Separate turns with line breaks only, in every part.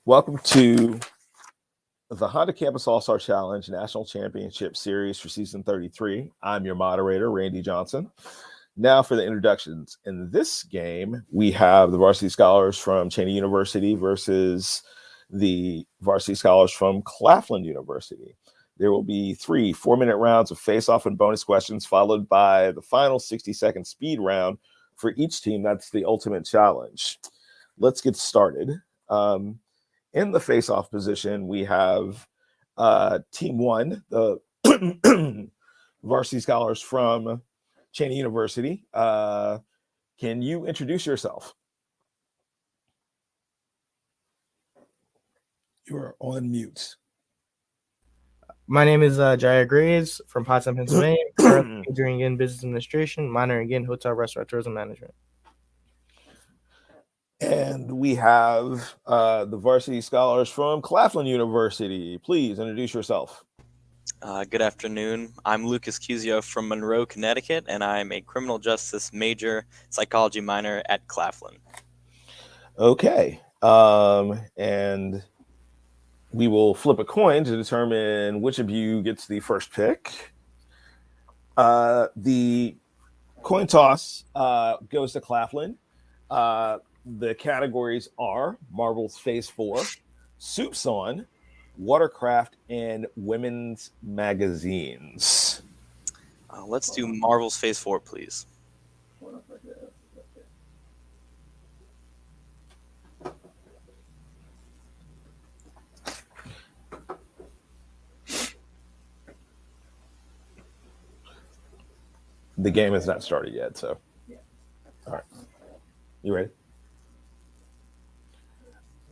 Welcome to the Honda Campus All-Star Challenge National Championship Series for Season 33. I'm your moderator, Randy Johnson. Now for the introductions. In this game, we have the Varsity Scholars from Cheyney University versus the Varsity Scholars from Claflin University. There will be 3 4-minute rounds of face-off and bonus questions, followed by the final 60-second speed round for each team. That's the ultimate challenge. Let's get started. In the face-off position, we have Team 1, the Varsity Scholars from Cheyney University. Can you introduce yourself? You are on mute.
My name is Jaya Graves from Potsdam, Pennsylvania. Currently majoring in business administration, minoring in hotel, restaurant, tourism management.
And we have the Varsity Scholars from Claflin University. Please introduce yourself.
Good afternoon. I'm Lucas Cusio from Monroe, Connecticut, and I'm a criminal justice major, psychology minor at Claflin.
Okay. And we will flip a coin to determine which of you gets the first pick. The coin toss goes to Claflin. The categories are Marvel's Phase 4, Soups On, Watercraft, and Women's Magazines.
Let's do Marvel's Phase 4, please.
The game has not started yet, so. All right. You ready?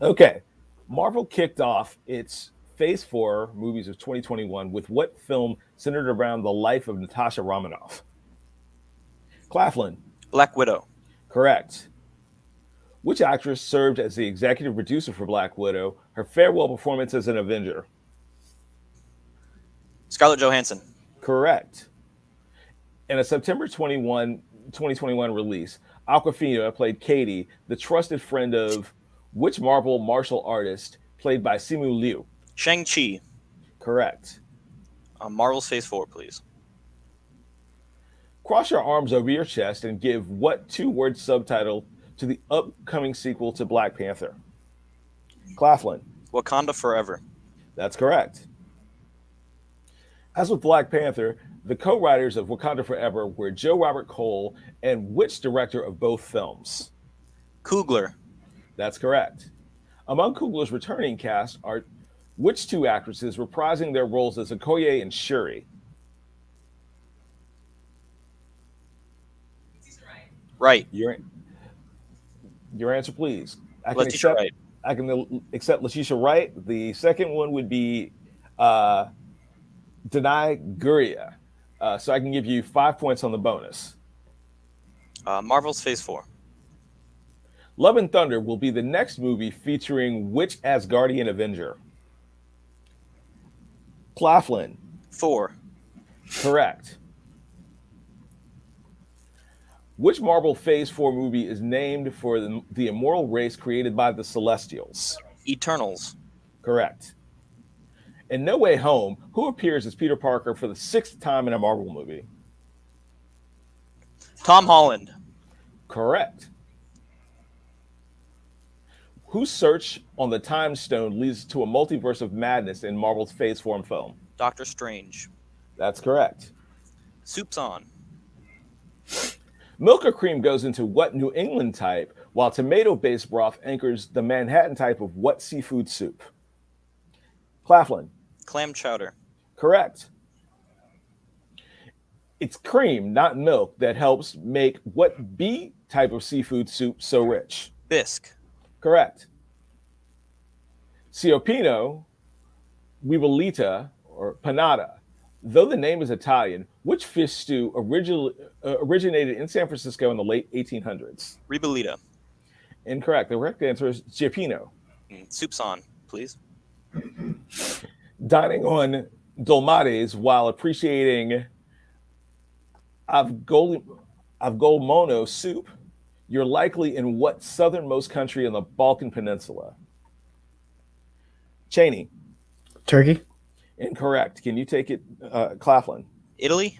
Okay. Marvel kicked off its Phase 4 movies of 2021 with what film centered around the life of Natasha Romanoff? Claflin.
Black Widow.
Correct. Which actress served as the executive producer for Black Widow, her farewell performance as an Avenger?
Scarlett Johansson.
Correct. In a September 2021 release, Awkwafina played Katie, the trusted friend of which Marvel martial artist played by Simu Liu?
Shang-Chi.
Correct.
Marvel's Phase 4, please.
Cross your arms over your chest and give what 2-word subtitle to the upcoming sequel to Black Panther? Claflin.
Wakanda Forever.
That's correct. As with Black Panther, the co-writers of Wakanda Forever were Joe Robert Cole and which director of both films?
Coogler.
That's correct. Among Coogler's returning cast are which 2 actresses reprising their roles as Okoye and Shuri?
Right.
Your answer, please.
Letitia Wright.
I can accept Letitia Wright. The second one would be Denai Guria. So I can give you 5 points on the bonus.
Marvel's Phase 4.
Love and Thunder will be the next movie featuring which Asgardian Avenger? Claflin.
Thor.
Correct. Which Marvel Phase 4 movie is named for the immortal race created by the Celestials?
Eternals.
Correct. In No Way Home, who appears as Peter Parker for the 6th time in a Marvel movie?
Tom Holland.
Correct. Whose search on the Time Stone leads to a multiverse of madness in Marvel's Phase 4 film?
Doctor Strange.
That's correct.
Soups On.
Milk or cream goes into what New England type, while tomato-based broth anchors the Manhattan type of what seafood soup? Claflin.
Clam chowder.
Correct. It's cream, not milk, that helps make what B type of seafood soup so rich?
Bisque.
Correct. Ciopino, Weevilita, or panada. Though the name is Italian, which fish stew originated in San Francisco in the late 1800s?
Ribollita.
Incorrect. The correct answer is Ciopino.
Soups On, please.
Dining on dolmades while appreciating avgolmono soup, you're likely in what southernmost country in the Balkan Peninsula? Cheyney.
Turkey.
Incorrect. Can you take it, Claflin?
Italy.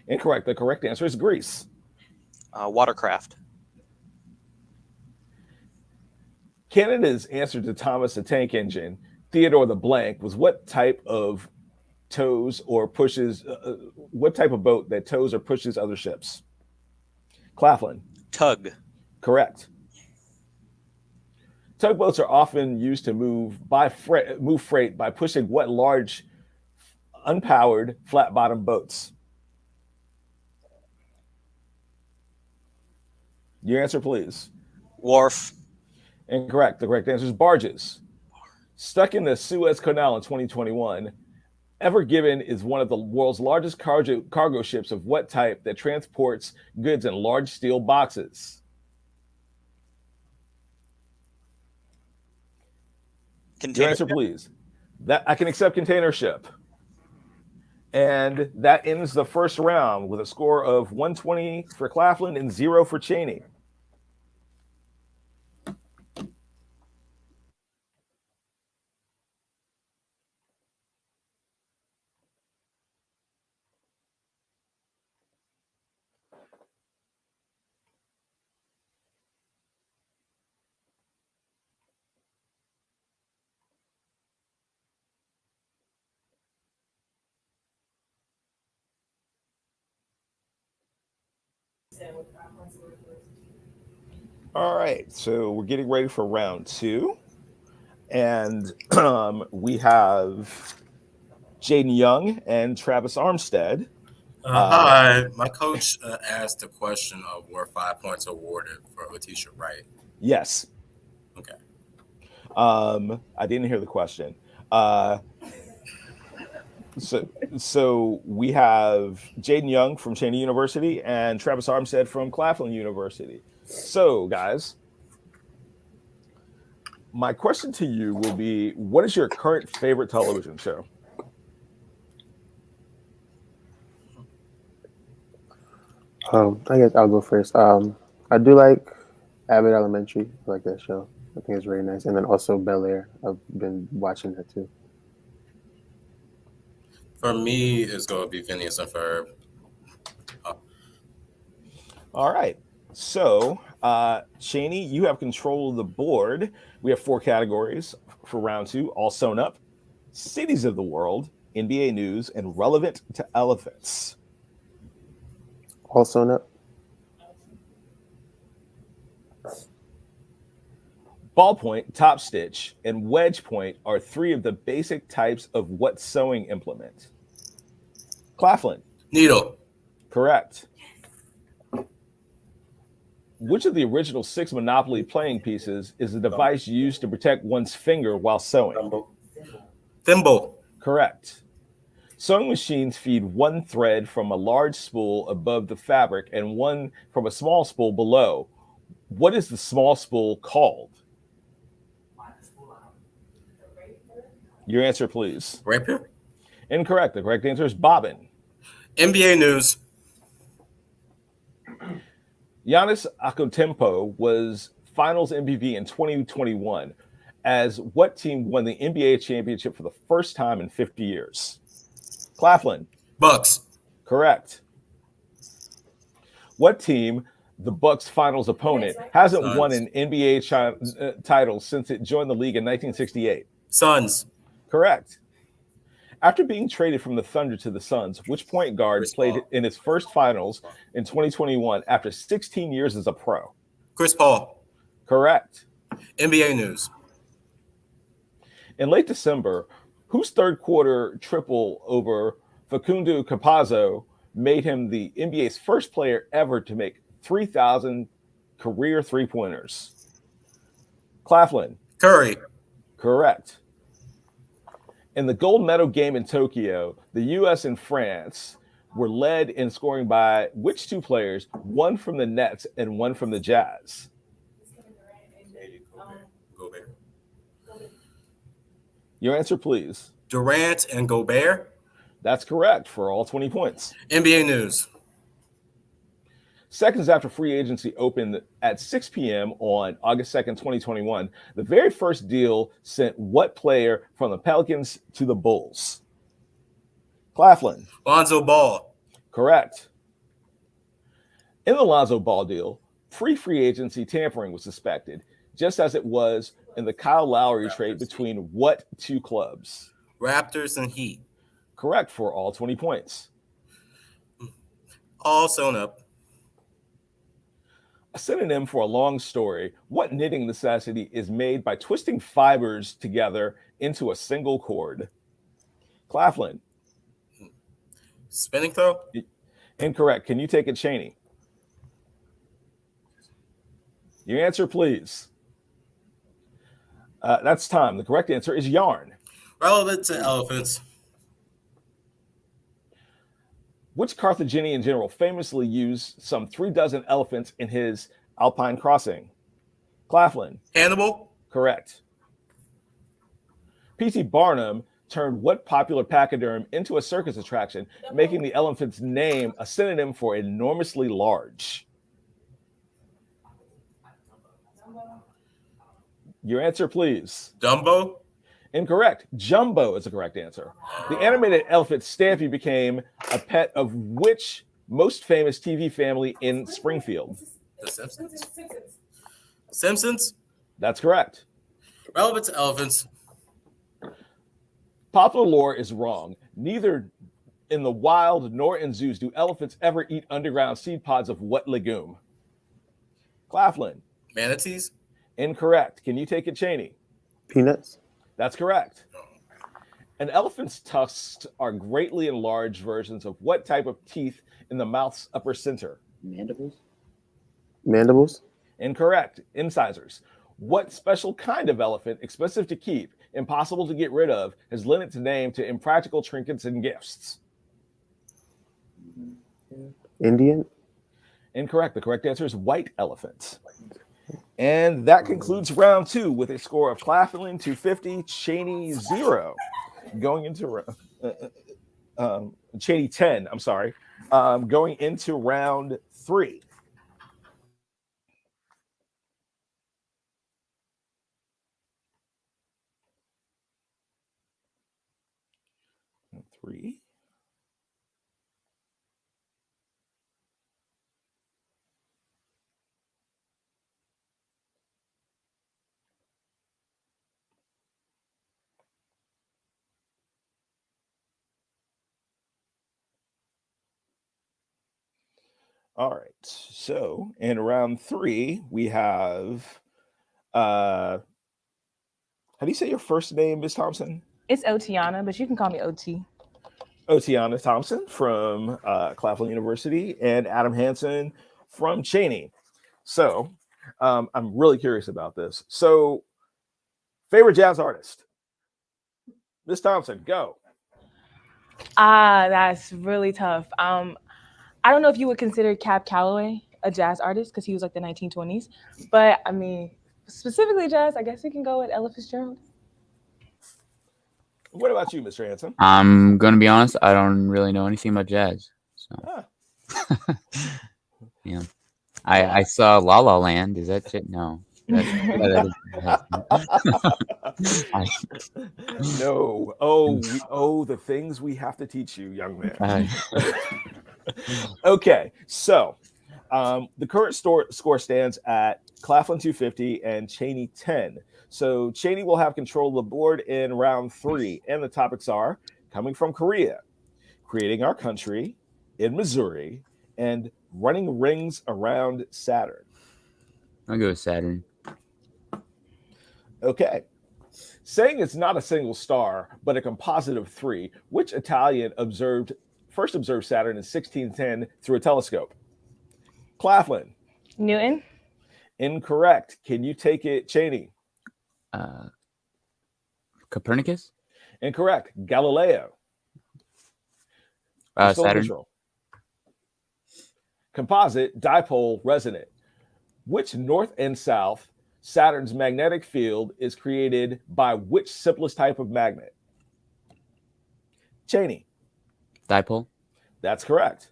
Incorrect. The correct answer is Greece.
Watercraft.
Canada's answer to Thomas the Tank Engine, Theodore the Blank, was what type of tows or pushes, what type of boat that tows or pushes other ships? Claflin.
Tug.
Correct. Tugboats are often used to move freight by pushing what large, unpowered, flat-bottomed boats? Your answer, please.
Wharf.
Incorrect. The correct answer is barges. Stuck in the Suez Canal in 2021, Ever Given is one of the world's largest cargo ships of what type that transports goods in large steel boxes?
Container.
Your answer, please. That I can accept container ship. And that ends the first round with a score of 120 for Claflin and 0 for Cheyney. All right, so we're getting ready for round 2. And we have Jaden Young and Travis Armstead.
Hi, my coach asked the question of were 5 points awarded for Letitia Wright.
Yes.
Okay.
I didn't hear the question. So we have Jaden Young from Cheyney University and Travis Armstead from Claflin University. So, guys, my question to you will be, what is your current favorite television show?
I guess I'll go first. I do like Abbott Elementary. I like that show. I think it's very nice. And then also Bel Air. I've been watching that too.
For me, it's going to be Phineas and Ferb.
All right. So, Cheyney, you have control of the board. We have 4 categories for round 2, all sewn up: cities of the world, NBA news, and relevant to elephants.
All sewn up.
Ballpoint, top stitch, and wedge point are 3 of the basic types of what sewing implement? Claflin.
Needle.
Correct. Which of the original 6 Monopoly playing pieces is the device used to protect one's finger while sewing?
Thimble.
Correct. Sewing machines feed one thread from a large spool above the fabric and one from a small spool below. What is the small spool called? Your answer, please.
Rapier.
Incorrect. The correct answer is bobbin.
NBA news.
Giannis Antetokounmpo was Finals MVP in 2021. As what team won the NBA championship for the first time in 50 years? Claflin.
Bucks.
Correct. What team, the Bucks' finals opponent, hasn't
Suns.
won an NBA title since it joined the league in 1968?
Suns.
Correct. After being traded from the Thunder to the Suns, which point guard
Chris
played
Paul.
in his first finals in 2021 after 16 years as a pro?
Chris Paul.
Correct.
NBA news.
In late December, whose third quarter triple over Facundo Campazzo made him the NBA's first player ever to make 3,000 career three-pointers? Claflin.
Curry.
Correct. In the gold medal game in Tokyo, the U.S. and France were led in scoring by which 2 players, one from the Nets and one from the Jazz?
Gobert.
Your answer, please.
Durant and Gobert.
That's correct for all 20 points.
NBA news.
Seconds after free agency opened at 6 p.m. on August 2nd, 2021, the very first deal sent what player from the Pelicans to the Bulls? Claflin.
Lonzo Ball.
Correct. In the Lonzo Ball deal, free agency tampering was suspected, just as it was in the Kyle Lowry trade between what two clubs?
Raptors and Heat.
Correct for all 20 points.
All sewn up.
A synonym for a long story, what knitting necessity is made by twisting fibers together into a single cord? Claflin.
Spinning throw.
Incorrect. Can you take it, Cheyney? Your answer, please. That's time. The correct answer is yarn.
Relevant to elephants.
Which Carthaginian general famously used some 36 elephants in his Alpine crossing? Claflin.
Hannibal.
Correct. P.T. Barnum turned what popular pachyderm into a circus attraction, making the elephant's name a synonym for enormously large? Your answer, please.
Dumbo.
Incorrect. Jumbo is the correct answer. The animated elephant Stampy became a pet of which most famous TV family in Springfield?
The Simpsons. Simpsons.
That's correct.
Relevant to elephants.
Popular lore is wrong. Neither in the wild nor in zoos do elephants ever eat underground seed pods of what legume? Claflin.
Manatees.
Incorrect. Can you take it, Cheyney?
Peanuts.
That's correct. An elephant's tusks are greatly enlarged versions of what type of teeth in the mouth's upper center?
Mandibles.
Incorrect. Incisors. What special kind of elephant, expensive to keep, impossible to get rid of, has lent its name to impractical trinkets and gifts?
Indian.
Incorrect. The correct answer is white elephant. And that concludes round 2 with a score of Claflin 250, Cheyney 0. Going into Cheyney 10, I'm sorry. Going into round 3. Three. All right. So in round 3, we have how do you say your first name, Ms. Thompson?
It's Otiana, but you can call me OT.
Otiana Thompson from Claflin University and Adam Hansen from Cheyney. So I'm really curious about this. So, favorite jazz artist? Ms. Thompson, go.
That's really tough. I don't know if you would consider Cab Calloway a jazz artist because he was like the 1920s. But I mean, specifically jazz, I guess we can go with Ella Fitzgerald.
What about you, Mr. Hansen?
I'm gonna be honest. I don't really know anything about jazz. So, yeah, I saw La La Land. Is that shit? No.
No. Oh, the things we have to teach you, young man. Okay, so the current score stands at Claflin 250 and Cheyney 10. So Cheyney will have control of the board in round 3, and the topics are coming from Korea, creating our country, in Missouri, and running rings around Saturn.
I'll go with Saturn.
Okay. Saying it's not a single star, but a composite of 3, which Italian first observed Saturn in 1610 through a telescope? Claflin.
Newton.
Incorrect. Can you take it, Cheyney?
Copernicus.
Incorrect. Galileo.
Saturn.
Neutral. Composite, dipole, resonant. Which north and south Saturn's magnetic field is created by which simplest type of magnet? Cheyney.
Dipole.
That's correct.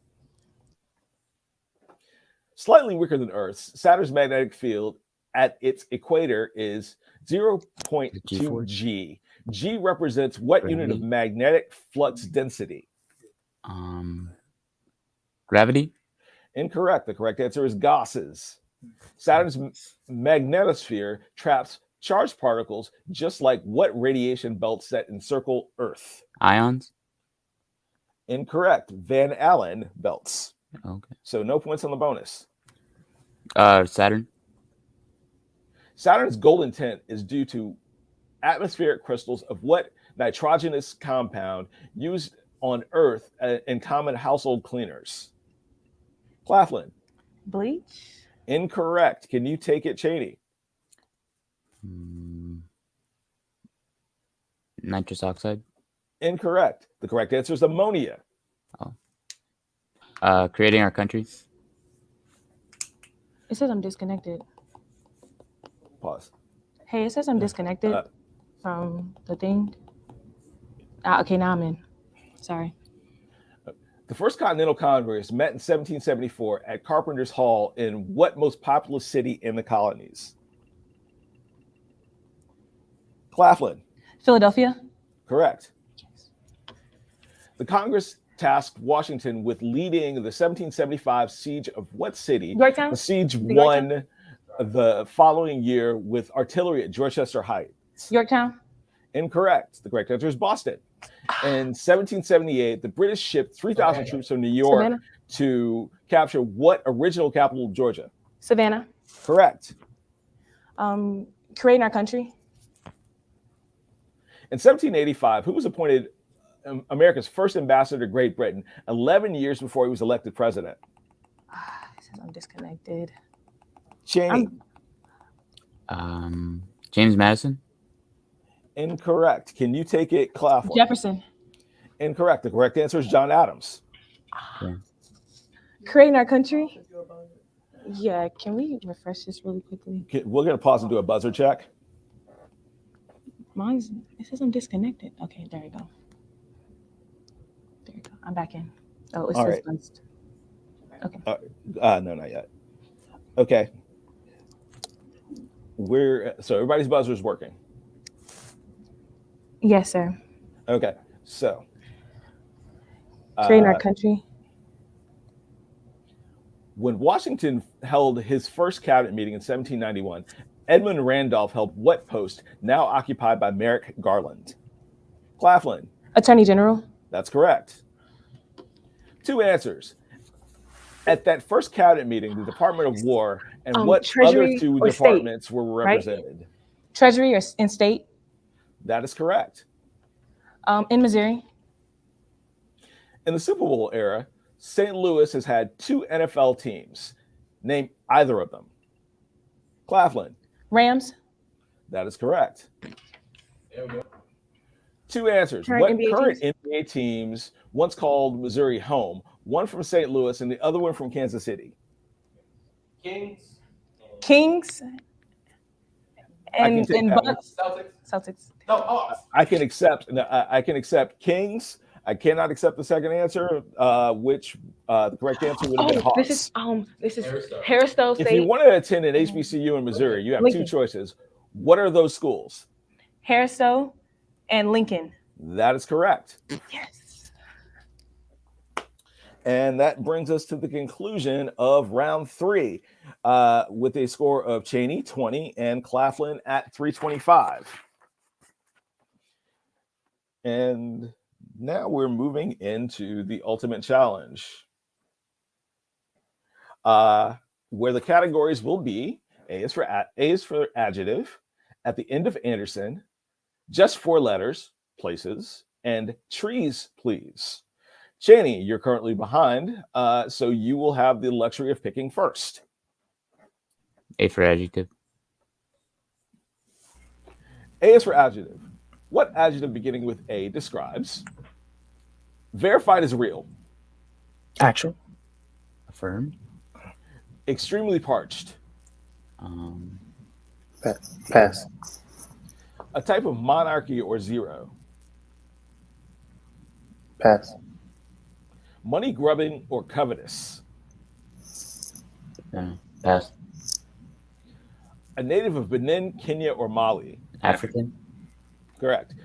Slightly weaker than Earth's, Saturn's magnetic field at its equator is 0.2 G. G represents what unit of
Gravity.
magnetic flux density?
Gravity.
Incorrect. The correct answer is gases. Saturn's magnetosphere traps charged particles, just like what radiation belts that encircle Earth?
Ions.
Incorrect. Van Allen belts.
Okay.
So no points on the bonus.
Saturn.
Saturn's golden tint is due to atmospheric crystals of what nitrogenous compound used on Earth in common household cleaners? Claflin.
Bleach.
Incorrect. Can you take it, Cheyney?
Nitrous oxide.
Incorrect. The correct answer is ammonia.
Creating our country.
It says I'm disconnected.
Pause.
Hey, it says I'm disconnected from the thing. Okay, now I'm in. Sorry.
The First Continental Congress met in 1774 at Carpenter's Hall in what most populous city in the colonies? Claflin.
Philadelphia.
Correct. The Congress tasked Washington with leading the 1775 siege of what city?
Yorktown.
The siege
Yorktown?
won the following year with artillery at Dorchester Heights.
Yorktown.
Incorrect. The correct answer is Boston. In 1778, the British shipped 3,000 troops from New York
Savannah.
to capture what original capital of Georgia?
Savannah.
Correct.
Creating our country.
In 1785, who was appointed America's first ambassador to Great Britain 11 years before he was elected president?
It says I'm disconnected.
Cheyney.
James Madison.
Incorrect. Can you take it, Claflin?
Jefferson.
Incorrect. The correct answer is John Adams.
Okay.
Creating our country. Yeah, can we refresh this really quickly?
We're going to pause and do a buzzer check.
It says I'm disconnected. Okay, there we go. There we go. I'm back in. Oh, it
All
says
right.
buzzed. Okay.
No, not yet. Okay. So everybody's buzzer is working.
Yes, sir.
Okay. So
Creating our country.
when Washington held his first cabinet meeting in 1791, Edmund Randolph held what post now occupied by Merrick Garland? Claflin.
Attorney General.
That's correct. Two answers. At that first cabinet meeting, the Department of War and what
Treasury
other two
or
departments
state,
were represented?
Treasury or in state.
That is correct.
In Missouri.
In the Super Bowl era, St. Louis has had two NFL teams. Name either of them. Claflin.
Rams.
That is correct.
There we go.
Two answers.
Current
What
NBA
current
teams?
NBA teams once called Missouri home? One from St. Louis and the other one from Kansas City.
Kings. And
that one.
Bucks. Celtics.
I can accept. I can accept Kings. I cannot accept the second answer, which the correct answer would have been Hawks.
This is Harrisville
If
State.
you want to attend an HBCU in Missouri, you have
Lincoln.
two choices. What are those schools?
Harrisville and Lincoln.
That is correct.
Yes.
And that brings us to the conclusion of round three with a score of Cheyney 20 and Claflin at 325. And now we're moving into the ultimate challenge, where the categories will be A is for adjective, at the end of Anderson, just 4 letters, places, and trees, please. Cheyney, you're currently behind, so you will have the luxury of picking first.
A for adjective.
A is for adjective. What adjective beginning with A describes verified as real,
Actual.
Affirmed.
extremely parched,
Pass.
a type of monarchy or zero,
Pass.
money grubbing or covetous,
Pass.
A native of Benin, Kenya, or Mali.
African.
Correct.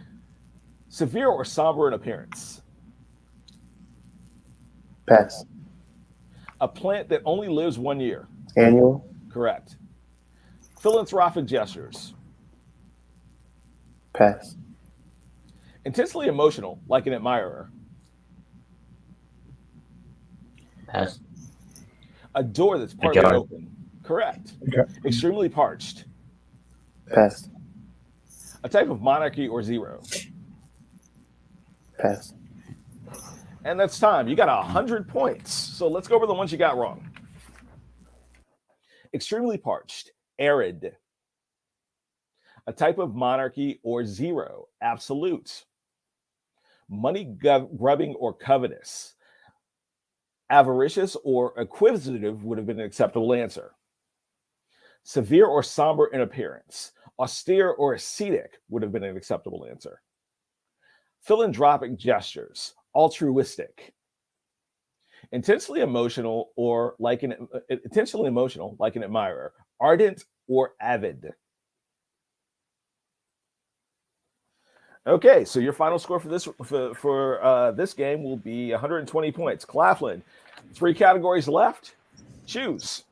Severe or somber in appearance.
Pass.
A plant that only lives 1 year.
Annual.
Correct. Philanthropic gestures.
Pass.
Intensely emotional, like an admirer.
Pass.
A door that's partly
Ajar.
open. Correct. Extremely parched.
Pass.
A type of monarchy or zero.
Pass.
And that's time. You got 100 points. So let's go over the ones you got wrong. Extremely parched. Arid. A type of monarchy or zero. Absolute. Money grubbing or covetous. Avaricious or acquisitive would have been an acceptable answer. Severe or somber in appearance. Austere or ascetic would have been an acceptable answer. Philanthropic gestures. Altruistic. Intensely emotional like an admirer. Ardent or avid. Okay, so your final score for this game will be 120 points. Claflin, 3 categories left. Choose.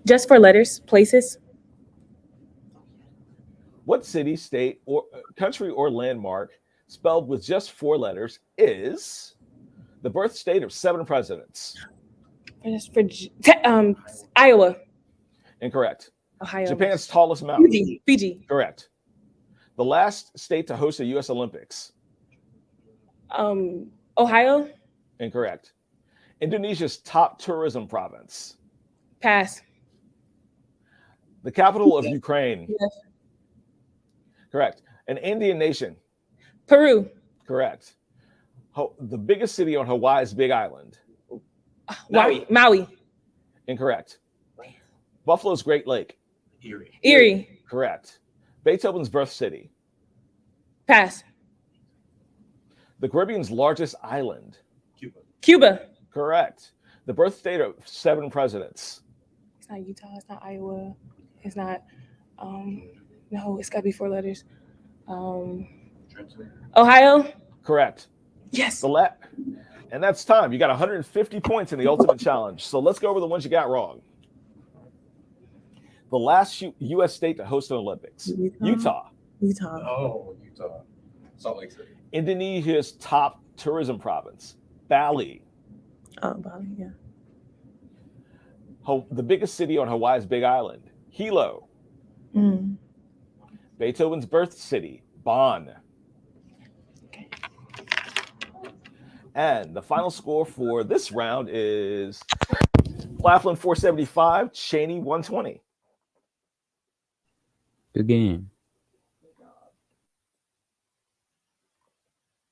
Just for letters, places.
What city, state, or country or landmark spelled with just 4 letters is the birth state of 7 presidents?
Just for Iowa.
Incorrect.
Ohio.
Japan's tallest mountain.
Fiji.
Correct. The last state to host the U.S. Olympics.
Ohio.
Incorrect. Indonesia's top tourism province.
Pass.
The capital of Ukraine.
Yes.
Correct. An Indian nation.
Peru.
Correct. The biggest city on Hawaii's Big Island.
Maui.
Incorrect. Buffalo's Great Lake.
Erie.
Correct. Beethoven's birth city.
Pass.
The Caribbean's largest island.
Cuba.
Correct. The birth state of 7 presidents.
It's not Utah. It's not Iowa. It's not. No, it's got to be 4 letters. Ohio.
Correct.
Yes.
And that's time. You got 150 points in the ultimate challenge. So let's go over the ones you got wrong. The last U.S. state to host an Olympics. Utah.
Oh, Utah. Salt Lake City.
Indonesia's top tourism province. Bali.
Oh, Bali, yeah.
The biggest city on Hawaii's Big Island. Hilo. Beethoven's birth city. Bonn.
Okay.
And the final score for this round is Claflin 475, Cheyney 120.
Good game.